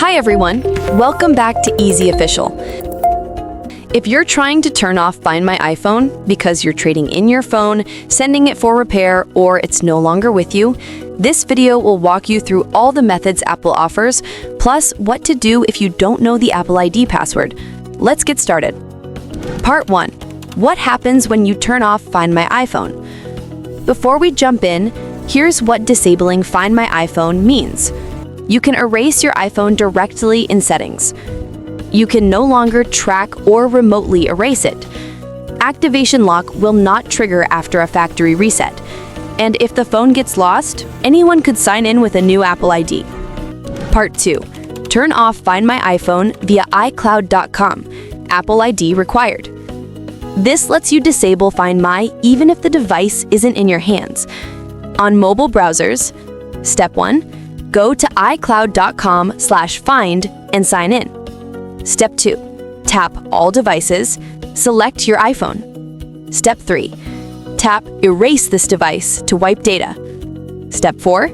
Hi everyone, welcome back to Eassiy Official. If you're trying to turn off Find My iPhone because you're trading in your phone, sending it for repair, or it's no longer with you, this video will walk you through all the methods Apple offers, plus what to do if you don't know the Apple ID password. Let's get started. Part 1. What happens when you turn off Find My iPhone? Before we jump in, here's what disabling Find My iPhone means. You can erase your iPhone directly in Settings. You can no longer track or remotely erase it. Activation lock will not trigger after a factory reset. And if the phone gets lost, anyone could sign in with a new Apple ID. Part 2. Turn off Find My iPhone via iCloud.com. Apple ID required. This lets you disable Find My even if the device isn't in your hands. On mobile browsers, Step 1. Go to iCloud.com/find and sign in. Step 2. Tap All Devices, select your iPhone. Step 3. Tap Erase this device to wipe data. Step 4.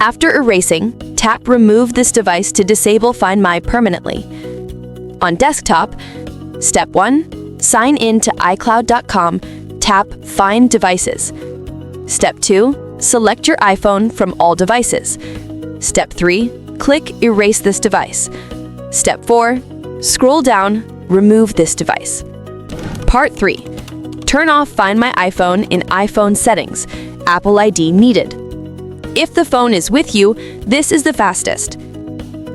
After erasing, tap Remove this device to disable Find My permanently. On desktop, Step 1. Sign in to iCloud.com, tap Find Devices. Step 2. Select your iPhone from all devices. Step 3. Click Erase this device. Step 4. Scroll down, remove this device. Part 3. Turn off Find My iPhone in iPhone settings. Apple ID needed. If the phone is with you, this is the fastest.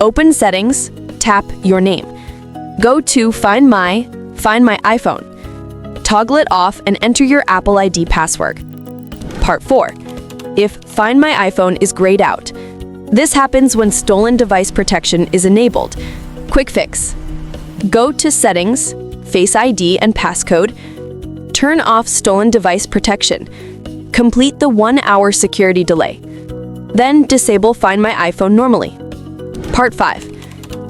Open Settings, tap your name. Go to Find My iPhone. Toggle it off and enter your Apple ID password. Part 4. If Find My iPhone is grayed out. This happens when stolen device protection is enabled. Quick fix. Go to Settings, Face ID and Passcode. Turn off stolen device protection. Complete the 1-hour security delay. Then disable Find My iPhone normally. Part 5.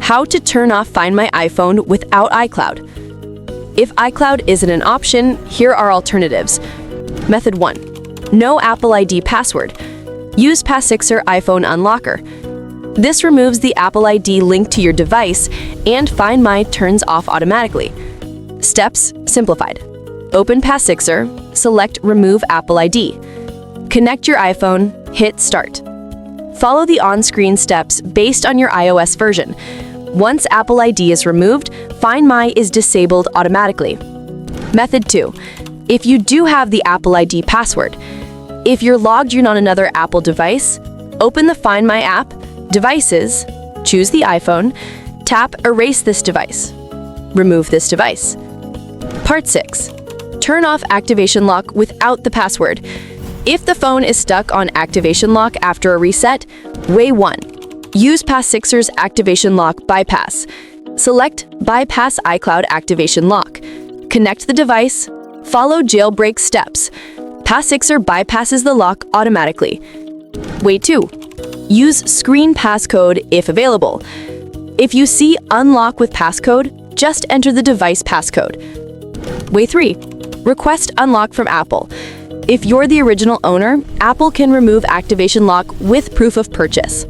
How to turn off Find My iPhone without iCloud. If iCloud isn't an option, here are alternatives. Method 1. No Apple ID password. Use Passixer iPhone Unlocker. This removes the Apple ID linked to your device, and Find My turns off automatically. Steps simplified. Open Passixer, select Remove Apple ID. Connect your iPhone, hit Start. Follow the on-screen steps based on your iOS version. Once Apple ID is removed, Find My is disabled automatically. Method 2. If you do have the Apple ID password. If you're logged in on another Apple device, open the Find My app, Devices, choose the iPhone, tap Erase this device. Remove this device. Part 6. Turn off activation lock without the password. If the phone is stuck on activation lock after a reset, way 1. Use Passixer's activation lock bypass. Select Bypass iCloud activation lock. Connect the device. Follow jailbreak steps. Passixer bypasses the lock automatically. Way 2. Use screen passcode if available. If you see Unlock with passcode, just enter the device passcode. Way 3. Request unlock from Apple. If you're the original owner, Apple can remove activation lock with proof of purchase.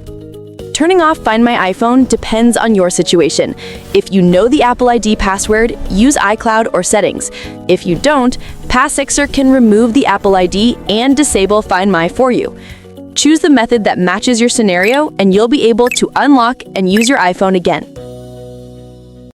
Turning off Find My iPhone depends on your situation. If you know the Apple ID password, use iCloud or Settings. If you don't, Passixer can remove the Apple ID and disable Find My for you. Choose the method that matches your scenario, and you'll be able to unlock and use your iPhone again.